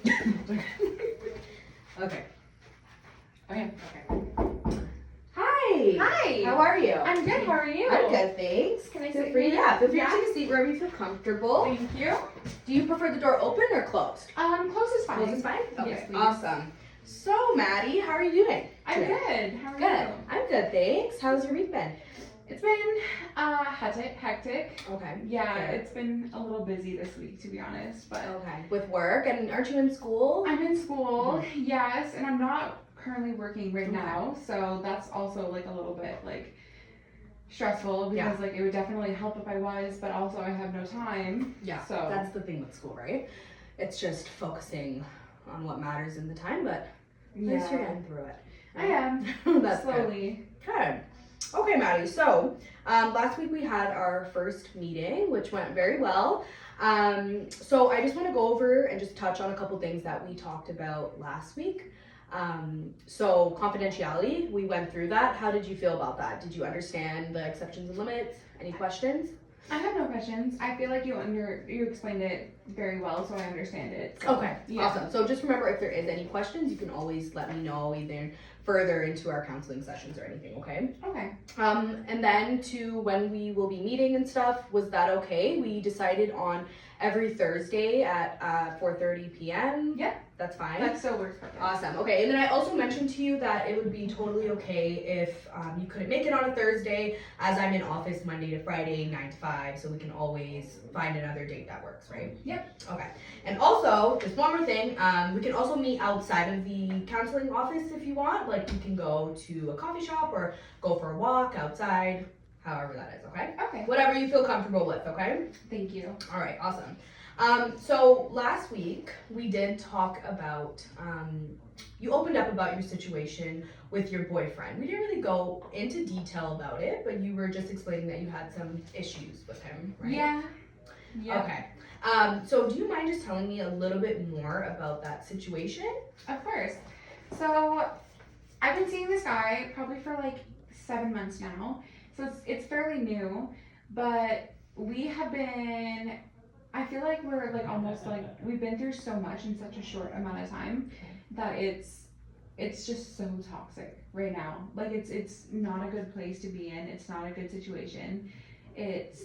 Okay. Okay. Hi. Hi. How are you? I'm good. How are you? I'm good, thanks. Can I feel sit free? here? Yeah, feel free Yeah. to take a seat wherever you feel comfortable. Thank you. Do you prefer the door open or closed? Close is fine. Closed is fine? Okay, Yes, please. awesome. So, Maddie, how are you doing? I'm good. How are Good. you? I'm good, thanks. How's your week been? It's been hectic. Okay. Yeah, Fair. it's been a little busy this week, to be honest. But Okay. With work, and aren't you in school? I'm in school, yes, and I'm not currently working right Okay. now, so that's also like a little bit like stressful because Yeah. like it would definitely help if I was, but also I have no time. Yeah. So That's the thing with school, right? It's just focusing on what matters in the time, but at least you're getting through it. I am. That's slowly. Good. Okay, Maddie. So last week we had our first meeting, which went very well. So I just want to go over and just touch on a couple things that we talked about last week. So confidentiality, we went through that. How did you feel about that? Did you understand the exceptions and limits? Any questions? I have no questions. I feel like you explained it very well, so I understand it. So, Okay, yeah. awesome. So just remember, if there is any questions, you can always let me know either further into our counseling sessions or anything, okay? Okay. And then to when we will be meeting and stuff, was that okay? We decided on every Thursday at 4:30 p.m. Yeah. That's fine. That still works perfect. Awesome. Okay, and then I also mentioned to you that it would be totally okay if you couldn't make it on a Thursday, as I'm in office Monday to Friday, 9 to 5, so we can always find another date that works, right? Yep. Okay. And also, just one more thing, we can also meet outside of the counseling office if you want. Like, you can go to a coffee shop or go for a walk outside, however that is, okay? Okay. Whatever you feel comfortable with, okay? Thank you. All right, awesome. So last week we did talk about, you opened up about your situation with your boyfriend. We didn't really go into detail about it, but you were just explaining that you had some issues with him, right? Yeah. Yeah. Okay. So do you mind just telling me a little bit more about that situation? Of course. So I've been seeing this guy probably for like 7 months now. So it's fairly new, but we have been, I feel like we're like almost like we've been through so much in such a short amount of time that it's just so toxic right now. Like it's not a good place to be in. It's not a good situation. It's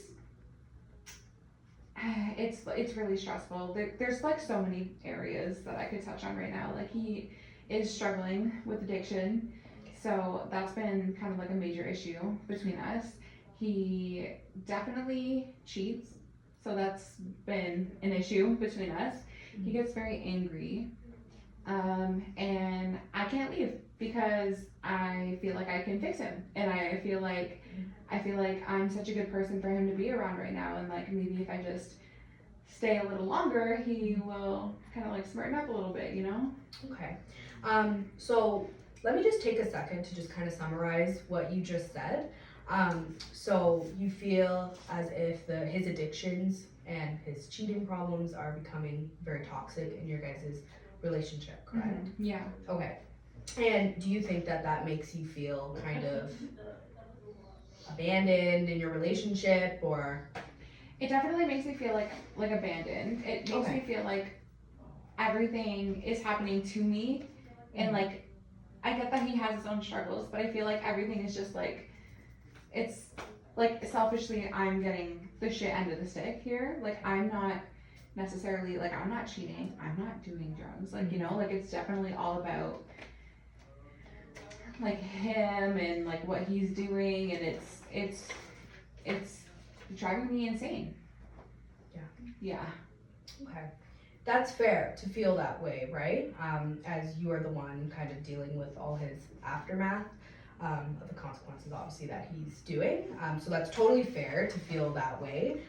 really stressful. There's like so many areas that I could touch on right now. Like he is struggling with addiction, so that's been kind of like a major issue between us. He definitely cheats, so that's been an issue between us. He gets very angry, and I can't leave because I feel like I can fix him, and I feel like I'm such a good person for him to be around right now, and like maybe if I just stay a little longer, he will kind of like smarten up a little bit, you know? Okay. So let me just take a second to just kind of summarize what you just said. So you feel as if his addictions and his cheating problems are becoming very toxic in your guys' relationship, correct? Mm-hmm. Yeah. Okay. And do you think that makes you feel kind of abandoned in your relationship, or? It definitely makes me feel like abandoned. It makes me feel like everything is happening to me, and like I get that he has his own struggles, but I feel like everything is just like, it's like selfishly I'm getting the shit end of the stick here. Like I'm not necessarily, like I'm not cheating, I'm not doing drugs, like, you know, like it's definitely all about like him and like what he's doing, and it's driving me insane. Yeah. Okay. That's fair to feel that way, right? As you are the one kind of dealing with all his aftermath of the consequences, obviously, that he's doing. So that's totally fair to feel that way.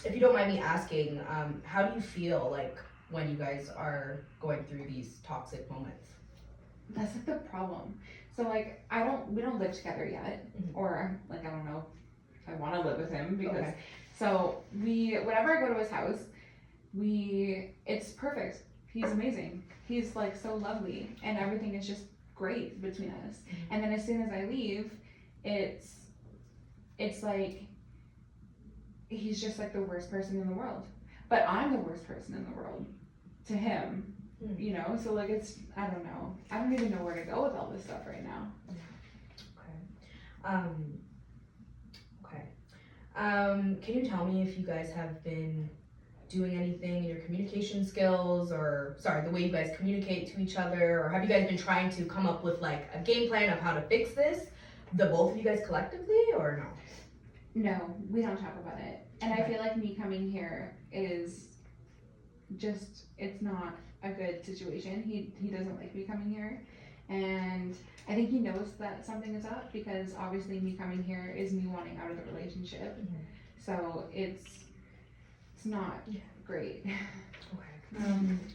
If you don't mind me asking, how do you feel like when you guys are going through these toxic moments? That's like the problem. So like we don't live together yet, or like I don't know if I want to live with him because so whenever I go to his house, it's perfect. He's amazing. He's like so lovely, and everything is just great between us. And then as soon as I leave, it's like he's just like the worst person in the world. But I'm the worst person in the world to him, you know? So like it's, I don't know. I don't even know where to go with all this stuff right now. Can you tell me if you guys have been doing anything in your communication skills, or the way you guys communicate to each other, or have you guys been trying to come up with like a game plan of how to fix this, the both of you guys collectively, or no? No, we don't talk about it. And I feel like me coming here is just, it's not a good situation. He doesn't like me coming here. And I think he knows that something is up, because obviously me coming here is me wanting out of the relationship. So it's not great. Okay.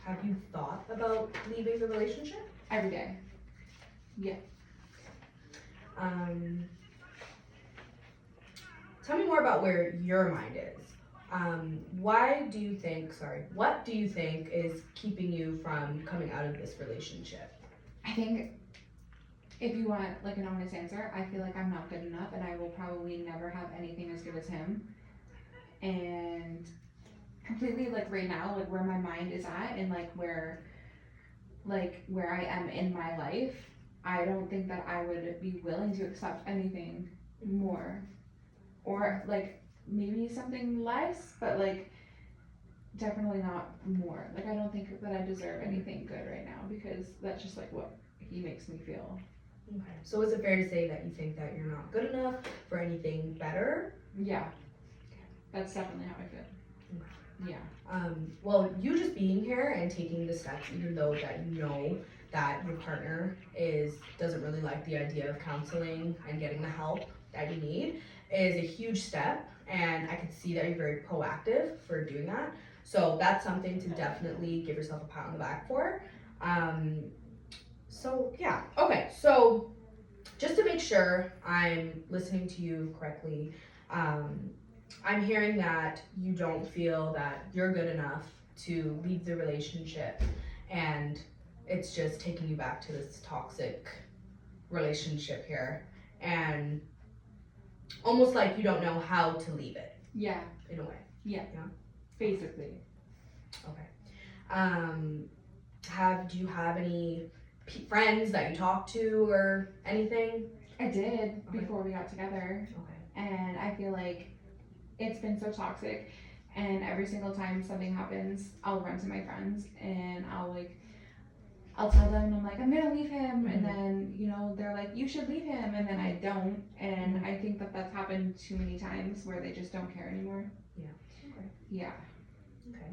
Have you thought about leaving the relationship? Every day. Yeah. Tell me more about where your mind is. What do you think is keeping you from coming out of this relationship? I think if you want like an honest answer, I feel like I'm not good enough, and I will probably never have anything as good as him. And completely like right now, like where my mind is at, and like where I am in my life, I don't think that I would be willing to accept anything more, or like maybe something less, but like definitely not more. Like I don't think that I deserve anything good right now, because that's just like what he makes me feel. Okay. So is it fair to say that you think that you're not good enough for anything better? Yeah. That's definitely how I feel. Okay. Yeah. Well, you just being here and taking the steps, even though that you know that your partner doesn't really like the idea of counseling and getting the help that you need, is a huge step, and I could see that you're very proactive for doing that. So that's something to definitely give yourself a pat on the back for. So yeah, okay, so just to make sure I'm listening to you correctly, I'm hearing that you don't feel that you're good enough to leave the relationship, and it's just taking you back to this toxic relationship here, and almost like you don't know how to leave it. Yeah. In a way. Yeah. Basically. Okay. Do you have any friends that you talk to or anything? I did before we got together. Okay. And I feel like it's been so toxic, and every single time something happens, I'll run to my friends and I'll tell them, I'm like, I'm gonna leave him, and then, you know, they're like, you should leave him, and then I don't, and I think that that's happened too many times where they just don't care anymore. Yeah. Okay. Yeah. Okay.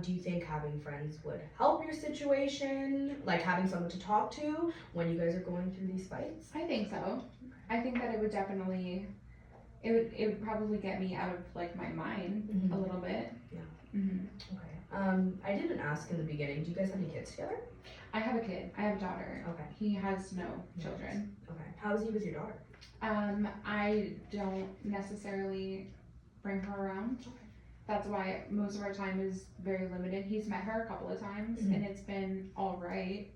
Do you think having friends would help your situation? Like having someone to talk to when you guys are going through these fights? I think so. I think that it would definitely, it would probably get me out of like my mind a little bit. Yeah. Okay. I didn't ask in the beginning, do you guys have any kids together? I have a kid. I have a daughter. Okay. He has no children. Okay. How is he with your daughter? I don't necessarily bring her around. Okay. That's why most of our time is very limited. He's met her a couple of times and it's been all right.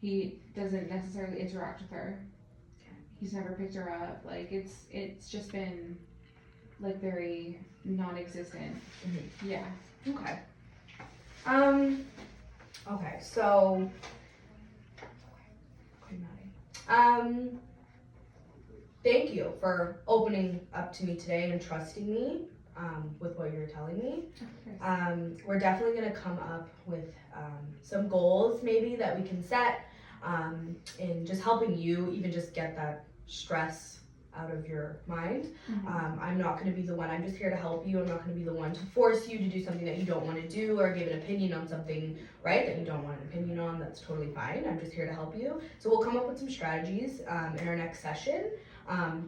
He doesn't necessarily interact with her. Okay. He's never picked her up. Like it's just been like very non-existent. Yeah. Okay. Okay, so thank you for opening up to me today and trusting me with what you're telling me. We're definitely gonna come up with some goals maybe that we can set in just helping you even just get that stress out of your mind. I'm not going to be the one, I'm just here to help you. I'm not going to be the one to force you to do something that you don't want to do or give an opinion on something, right, that you don't want an opinion on. That's totally fine. I'm just here to help you. So we'll come up with some strategies in our next session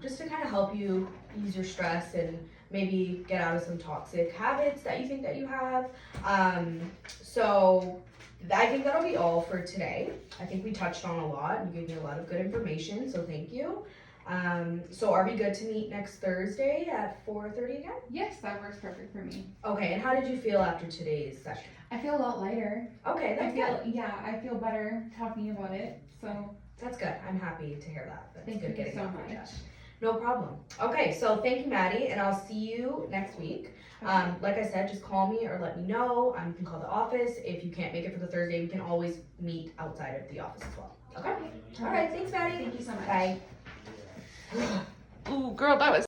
just to kind of help you ease your stress and maybe get out of some toxic habits that you think that you have. So I think that'll be all for today. I think we touched on a lot. You gave me a lot of good information, so thank you. So are we good to meet next Thursday at 4:30 again? Yes, that works perfect for me. Okay, and how did you feel after today's session? I feel a lot lighter. Okay, that's good. Yeah, I feel better talking about it. So that's good. I'm happy to hear that. That's thank good you getting so off your much. chest. No problem. Okay, so thank you, Maddie, and I'll see you next week. Like I said, just call me or let me know. You can call the office. If you can't make it for the Thursday, we can always meet outside of the office as well. Okay? All right, thanks, Maddie. Thank you so much. Bye. Ooh, girl, that was